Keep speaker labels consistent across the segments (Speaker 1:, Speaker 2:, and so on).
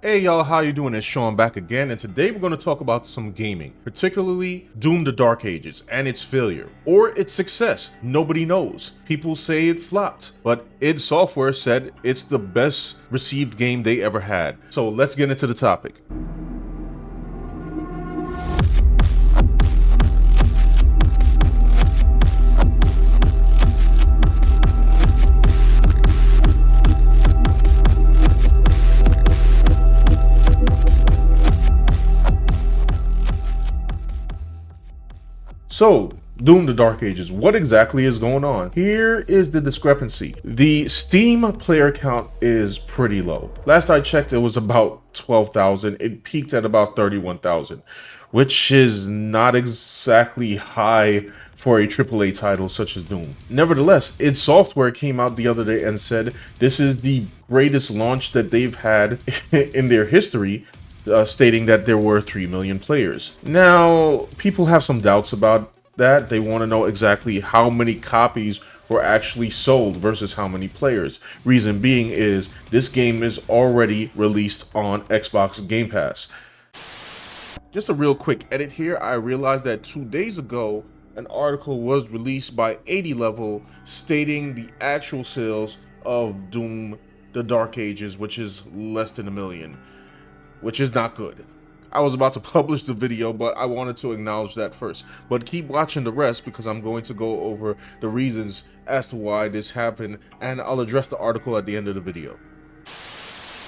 Speaker 1: Hey y'all, how you doing? It's Sean back again, and today we're going to talk about some gaming, particularly Doom the Dark Ages and its failure, or its success. Nobody knows. People say it flopped, but id Software said it's the best received game they ever had. So let's get into the topic. So, Doom the Dark Ages, what exactly is going on? Here is the discrepancy. The Steam player count is pretty low. Last I checked, it was about 12,000. It peaked at about 31,000, which is not exactly high for a AAA title such as Doom. Nevertheless, id Software came out the other day and said this is the greatest launch that they've had in their history, stating that there were 3 million players. Now, people have some doubts about that. They want to know exactly how many copies were actually sold versus how many players. Reason being is this game is already released on Xbox Game Pass. Just a real quick edit here. I realized that 2 days ago, an article was released by 80 Level stating the actual sales of Doom the Dark Ages, which is less than 1 million. Which is not good. I was about to publish the video, but I wanted to acknowledge that first. But keep watching the rest because I'm going to go over the reasons as to why this happened, and I'll address the article at the end of the video.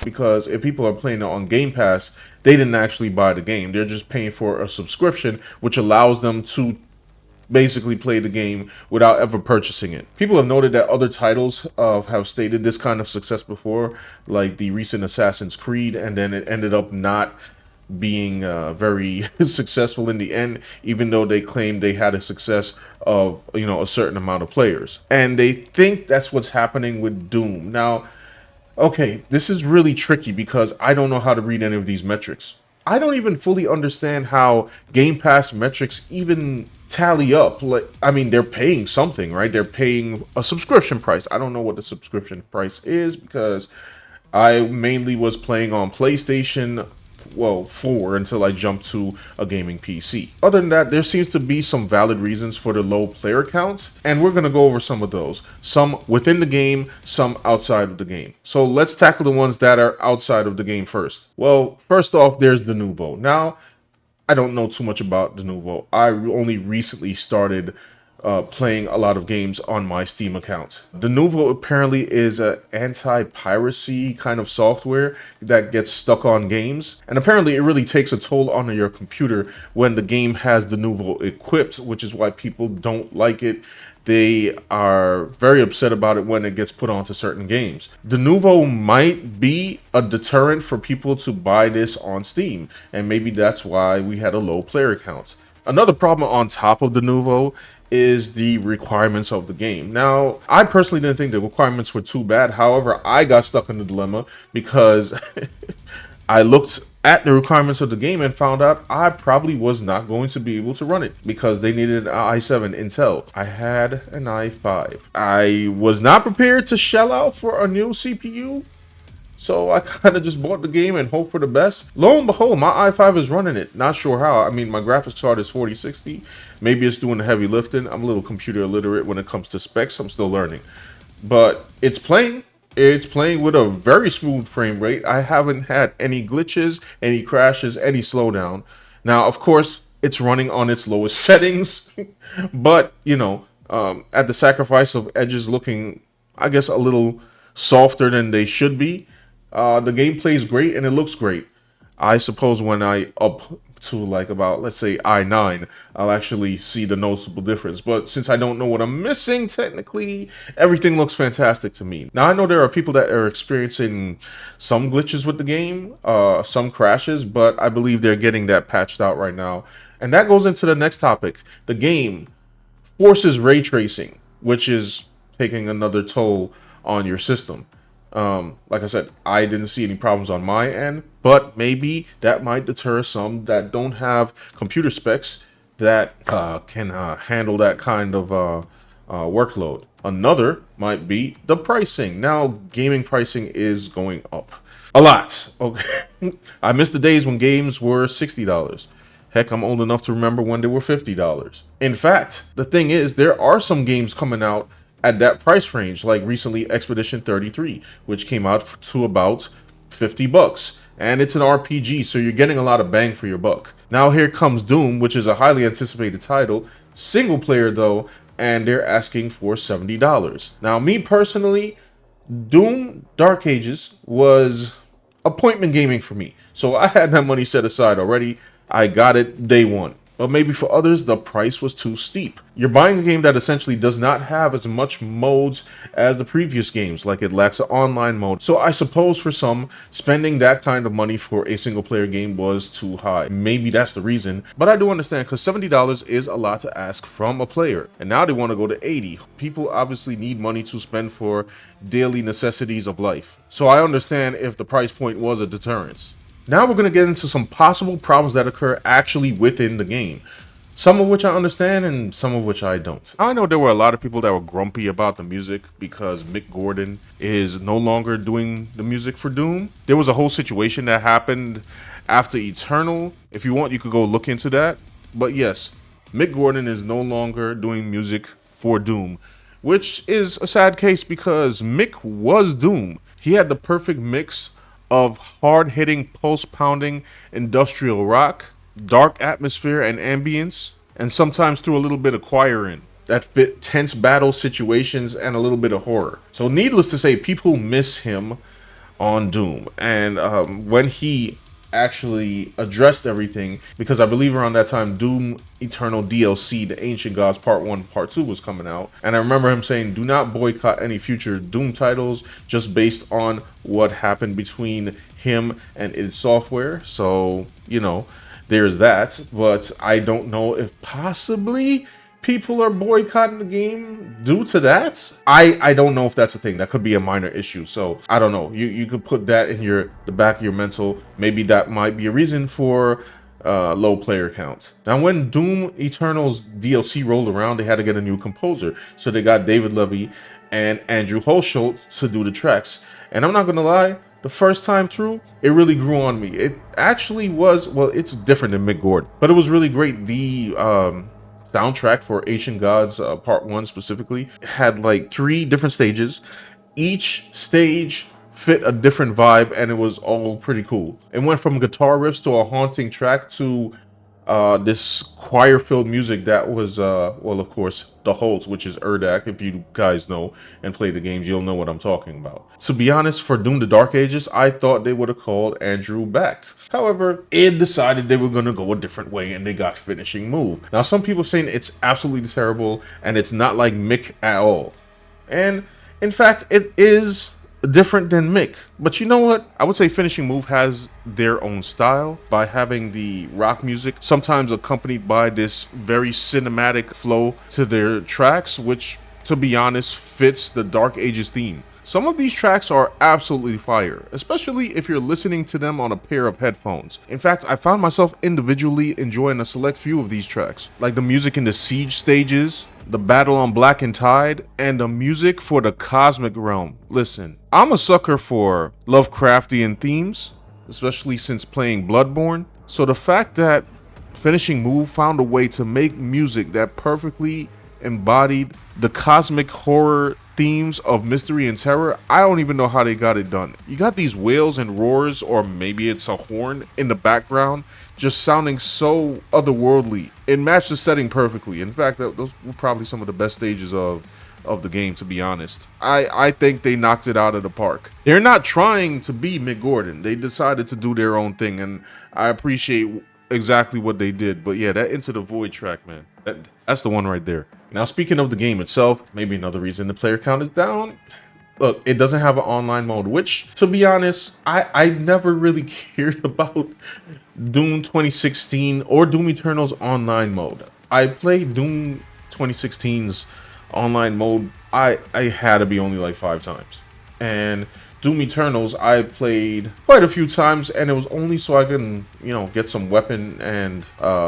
Speaker 1: Because if people are playing it on Game Pass, they didn't actually buy the game. They're just paying for a subscription, which allows them to basically play the game without ever purchasing it. People have noted that other titles have stated this kind of success before, like the recent Assassin's Creed, and then it ended up not being very successful in the end, even though they claimed they had a success of, a certain amount of players. And they think that's what's happening with Doom. Now, okay, this is really tricky because I don't know how to read any of these metrics. I don't even fully understand how Game Pass metrics even tally up. Like, I mean, they're paying something, right? They're paying a subscription price. I don't know what the subscription price is because I mainly was playing on PlayStation, well, 4 until I jumped to a gaming PC. Other than that, there seems to be some valid reasons for the low player counts, and we're going to go over some of those. Some within the game, some outside of the game. So let's tackle the ones that are outside of the game first. Well, first off, there's Denuvo. Now, I don't know too much about Denuvo. I only recently started playing a lot of games on my Steam account. Denuvo apparently is an anti-piracy kind of software that gets stuck on games, and apparently it really takes a toll on your computer when the game has Denuvo equipped, which is why people don't like it. They are very upset about it when it gets put onto certain games. Denuvo might be a deterrent for people to buy this on Steam, and maybe that's why we had a low player count. Another problem on top of Denuvo is the requirements of the game. Now, I personally didn't think the requirements were too bad. However, I got stuck in the dilemma because I looked at the requirements of the game and found out I probably was not going to be able to run it because they needed an i7 Intel. I had an i5. I was not prepared to shell out for a new CPU, so I kind of just bought the game and hope for the best. Lo and behold, my i5 is running it. Not sure how. I mean, my graphics card is 4060. Maybe it's doing the heavy lifting. I'm a little computer illiterate when it comes to specs. I'm still learning. But it's playing. It's playing with a very smooth frame rate. I haven't had any glitches, any crashes, any slowdown. Now, of course, it's running on its lowest settings. But, at the sacrifice of edges looking, I guess, a little softer than they should be, the game plays great and it looks great. I suppose when I up to like about, let's say, i9, I'll actually see the noticeable difference. But since I don't know what I'm missing, technically, everything looks fantastic to me. Now, I know there are people that are experiencing some glitches with the game, some crashes, but I believe they're getting that patched out right now. And that goes into the next topic. The game forces ray tracing, which is taking another toll on your system. Like I said, I didn't see any problems on my end, but maybe that might deter some that don't have computer specs that can handle that kind of workload. Another might be the pricing. Now, gaming pricing is going up. A lot. Okay. I miss the days when games were $60. Heck, I'm old enough to remember when they were $50. In fact, the thing is, there are some games coming out at that price range, like recently Expedition 33, which came out to about 50 bucks. And it's an RPG, so you're getting a lot of bang for your buck. Now here comes Doom, which is a highly anticipated title, single player though, and they're asking for $70. Now, me personally, Doom Dark Ages was appointment gaming for me. So I had that money set aside already. I got it day one. But maybe for others, the price was too steep. You're buying a game that essentially does not have as much modes as the previous games, like it lacks an online mode. So I suppose for some, spending that kind of money for a single player game was too high. Maybe that's the reason, but I do understand because $70 is a lot to ask from a player. And now they want to go to 80. People obviously need money to spend for daily necessities of life. So I understand if the price point was a deterrence. Now we're going to get into some possible problems that occur actually within the game. Some of which I understand and some of which I don't. I know there were a lot of people that were grumpy about the music because Mick Gordon is no longer doing the music for Doom. There was a whole situation that happened after Eternal. If you want, you could go look into that. But yes, Mick Gordon is no longer doing music for Doom, which is a sad case because Mick was Doom. He had the perfect mix of hard-hitting, pulse-pounding industrial rock, dark atmosphere and ambience, and sometimes threw a little bit of choir in that fit tense battle situations and a little bit of horror. So needless to say, people miss him on Doom. And when he actually addressed everything, because I believe around that time Doom Eternal DLC, the Ancient Gods Part 1, Part 2 was coming out, and I remember him saying, do not boycott any future Doom titles just based on what happened between him and id Software. So, you know, there's that, but I don't know if possibly people are boycotting the game due to that. I don't know if that's a thing. That could be a minor issue. So I don't know. You could put that in the back of your mental. Maybe that might be a reason for low player count. Now, when Doom Eternal's DLC rolled around, they had to get a new composer. So they got David Levy and Andrew Holschultz to do the tracks. And I'm not gonna lie, the first time through, it really grew on me. It actually was, well, it's different than Mick Gordon, but it was really great. The soundtrack for Ancient Gods Part 1 specifically had like 3 different stages. Each stage fit a different vibe and it was all pretty cool. It went from guitar riffs to a haunting track to this choir-filled music that was, well, of course, the Holtz, which is Urdak. If you guys know and play the games, you'll know what I'm talking about. To be honest, for Doom the Dark Ages, I thought they would have called Andrew back. However, id decided they were going to go a different way and they got Finishing Move. Now, some people saying it's absolutely terrible and it's not like Mick at all. And, in fact, it is different than Mick. But you know what? I would say Finishing Move has their own style by having the rock music, sometimes accompanied by this very cinematic flow to their tracks, which, to be honest, fits the Dark Ages theme. Some of these tracks are absolutely fire, especially if you're listening to them on a pair of headphones. In fact, I found myself individually enjoying a select few of these tracks, like the music in the Siege stages, the battle on Black and Tide, and the music for the Cosmic Realm. Listen, I'm a sucker for Lovecraftian themes, especially since playing Bloodborne. So the fact that Finishing Move found a way to make music that perfectly embodied the cosmic horror themes of mystery and terror, I don't even know how they got it done. You got these wails and roars, or maybe it's a horn in the background, just sounding so otherworldly. It matched the setting perfectly. In fact, those were probably some of the best stages of the game, to be honest. I think they knocked it out of the park. They're not trying to be Mick Gordon. They decided to do their own thing, and I appreciate exactly what they did. But yeah, that Into the Void track, man, that's the one right there. Now, speaking of the game itself, maybe another reason the player count is down. Look, it doesn't have an online mode, which, to be honest, I never really cared about Doom 2016 or Doom Eternal's online mode. I played Doom 2016's online mode, I had to be only like 5 times. And Doom Eternals, I played quite a few times, and it was only so I can, you know, get some weapon and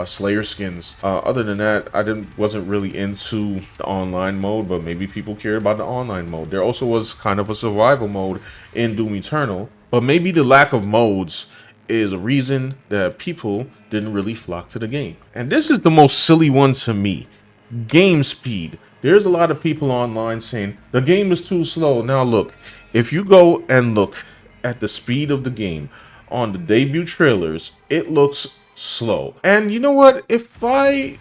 Speaker 1: Slayer skins. Other than that, wasn't really into the online mode, but maybe people cared about the online mode. There also was kind of a survival mode in Doom Eternal, But maybe the lack of modes is a reason that people didn't really flock to the game. And this is the most silly one to me. Game speed. There's a lot of people online saying the game is too slow. Now look, if you go and look at the speed of the game on the debut trailers, it looks slow. And you know what? If I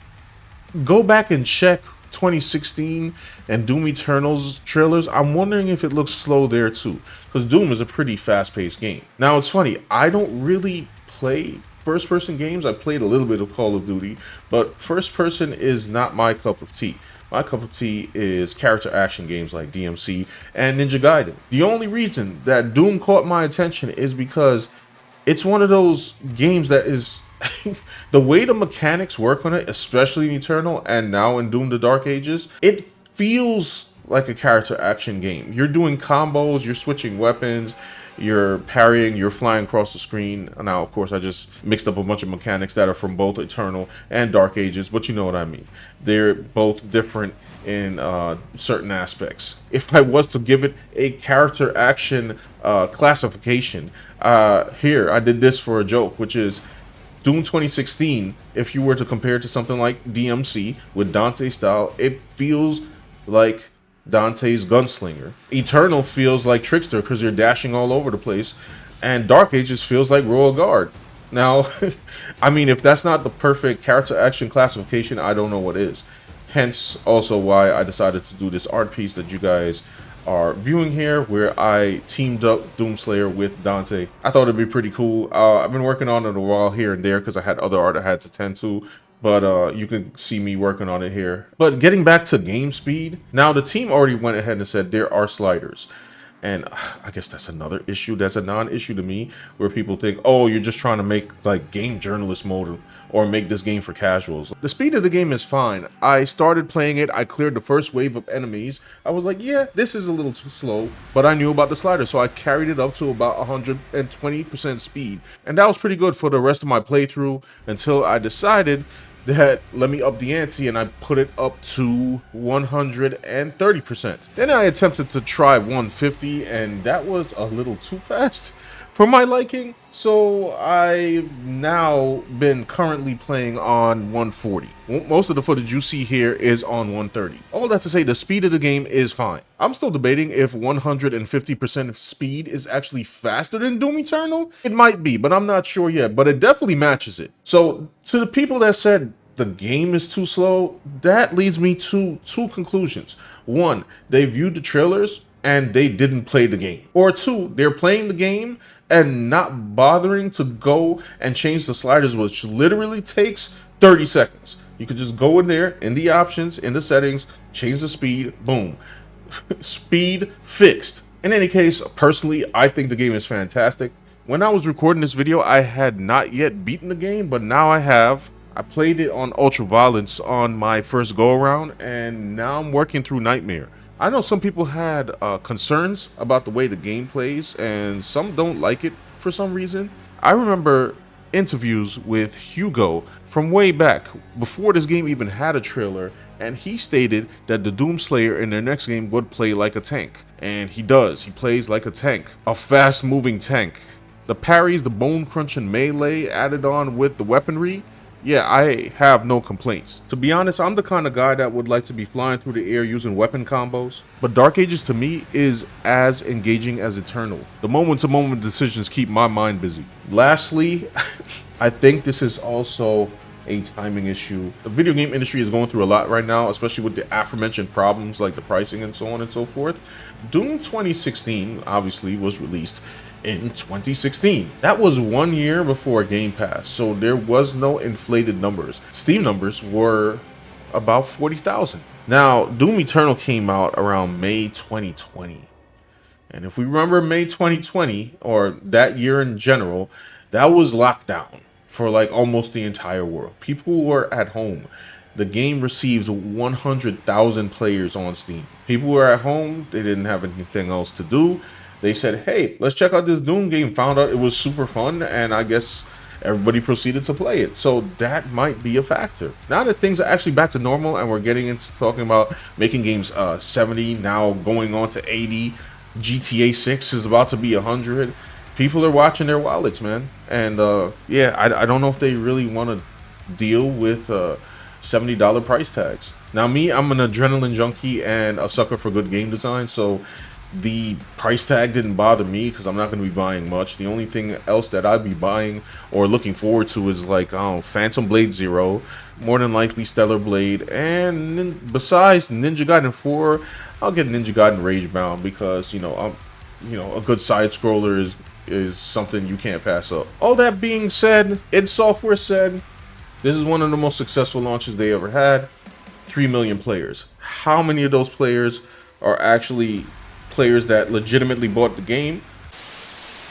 Speaker 1: go back and check 2016 and Doom Eternal's trailers, I'm wondering if it looks slow there too, because Doom is a pretty fast-paced game. Now it's funny, I don't really play first-person games. I played a little bit of Call of Duty, but first-person is not my cup of tea. My cup of tea is character action games like DMC and Ninja Gaiden. The only reason that Doom caught my attention is because it's one of those games that is the way the mechanics work on it, especially in Eternal and now in Doom the Dark Ages, it feels like a character action game. You're doing combos, you're switching weapons, you're parrying, you're flying across the screen. Now, of course, I just mixed up a bunch of mechanics that are from both Eternal and Dark Ages, but you know what I mean. They're both different in certain aspects. If I was to give it a character action classification, here, I did this for a joke, which is Doom 2016, if you were to compare it to something like DMC with Dante style, it feels like Dante's Gunslinger. Eternal feels like Trickster because you're dashing all over the place. And Dark Ages feels like Royal Guard. Now, I mean, if that's not the perfect character action classification, I don't know what is. Hence, also why I decided to do this art piece that you guys are viewing here, where I teamed up Doomslayer with Dante. I thought it'd be pretty cool. I've been working on it a while here and there because I had other art I had to tend to, but you can see me working on it here. But getting back to game speed, now the team already went ahead and said there are sliders. And I guess that's another issue. That's a non-issue to me, where people think, oh, you're just trying to make like game journalist mode or make this game for casuals. The speed of the game is fine. I started playing it. I cleared the first wave of enemies. I was like, yeah, this is a little too slow, but I knew about the slider, so I carried it up to about 120% speed. And that was pretty good for the rest of my playthrough until I decided that let me up the ante, and I put it up to 130%. Then I attempted to try 150, and that was a little too fast for my liking. So I've now been currently playing on 140. Most of the footage you see here is on 130. All that to say, the speed of the game is fine. I'm still debating if 150% of speed is actually faster than Doom Eternal. It might be, but I'm not sure yet, but it definitely matches it. So to the people that said the game is too slow, that leads me to two conclusions. One, they viewed the trailers and they didn't play the game. Or two, they're playing the game and not bothering to go and change the sliders, which literally takes 30 seconds. You could just go in there, in the options, in the settings, change the speed, boom. Speed fixed. In any case, personally, I think the game is fantastic. When I was recording this video, I had not yet beaten the game, but now I have. I played it on Ultra Violence on my first go around, and now I'm working through Nightmare. I know some people had concerns about the way the game plays, and some don't like it for some reason. I remember interviews with Hugo from way back, before this game even had a trailer, and he stated that the Doomslayer in their next game would play like a tank. And he does. He plays like a tank. A fast-moving tank. The parries, the bone-crunching melee added on with the weaponry, yeah, I have no complaints. To be honest, I'm the kind of guy that would like to be flying through the air using weapon combos. But Dark Ages to me is as engaging as Eternal. The moment-to-moment decisions keep my mind busy. Lastly, I think this is also a timing issue. The video game industry is going through a lot right now, especially with the aforementioned problems like the pricing and so on and so forth. Doom 2016 obviously was released in 2016. That was 1 year before Game Pass, so there was no inflated numbers. Steam numbers were about 40,000. Now, Doom Eternal came out around May 2020. And if we remember May 2020, or that year in general, that was lockdown for like almost the entire world. People were at home. The game receives 100,000 players on Steam. People were at home, they didn't have anything else to do. They said, hey, let's check out this Doom game. Found out it was super fun, and I guess everybody proceeded to play it. So that might be a factor. Now that things are actually back to normal and we're getting into talking about making games 70, now going on to 80, GTA 6 is about to be 100. people are watching their wallets, man. And yeah, I don't know if they really want to deal with $70 price tags. Now, me, I'm an adrenaline junkie and a sucker for good game design, so the price tag didn't bother me because I'm not going to be buying much. The only thing else that I'd be buying or looking forward to is like, I don't know, Phantom Blade Zero, more than likely Stellar Blade, and besides Ninja Gaiden 4, I'll get Ninja Gaiden Ragebound because a good side scroller is something you can't pass up. All that being said, id Software said this is one of the most successful launches they ever had. 3 million players. How many of those players are actually players that legitimately bought the game?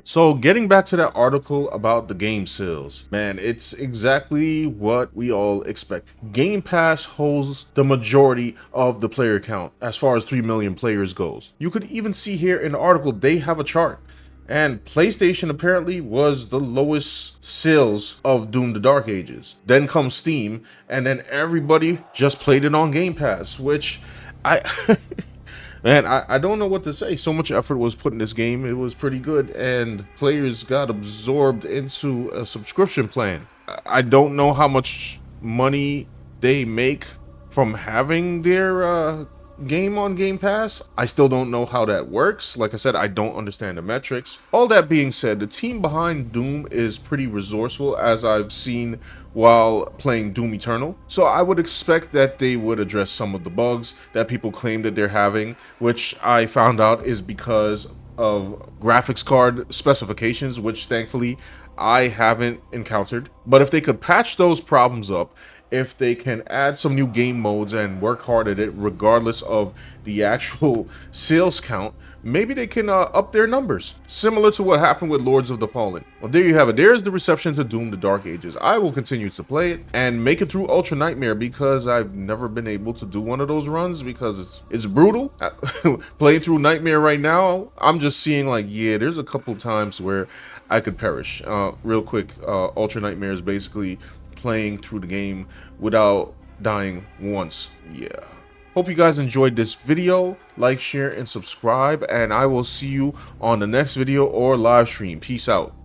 Speaker 1: So getting back to that article about the game sales, man, it's exactly what we all expect. Game Pass holds the majority of the player count as far as 3 million players goes. You could even see here in the article, they have a chart. And PlayStation apparently was the lowest sales of Doom the Dark Ages. Then comes Steam, and then everybody just played it on Game Pass, which I man, I don't know what to say. So much effort was put in this game. It was pretty good, and players got absorbed into a subscription plan. I don't know how much money they make from having their game on Game Pass. I still don't know how that works. Like I said, I don't understand the metrics. All that being said, the team behind Doom is pretty resourceful, as I've seen while playing Doom Eternal. So I would expect that they would address some of the bugs that people claim that they're having, which I found out is because of graphics card specifications, which thankfully I haven't encountered. But if they could patch those problems up, if they can add some new game modes and work hard at it regardless of the actual sales count, maybe they can up their numbers, similar to what happened with Lords of the Fallen. Well, there you have it. There's the reception to Doom the Dark Ages. I will continue to play it and make it through Ultra Nightmare because I've never been able to do one of those runs because it's brutal. Playing through Nightmare right now, I'm just seeing like, yeah, there's a couple times where I could perish. Real quick, Ultra Nightmare is basically playing through the game without dying once. Yeah. Hope you guys enjoyed this video. Like, share, and subscribe, and I will see you on the next video or live stream. Peace out.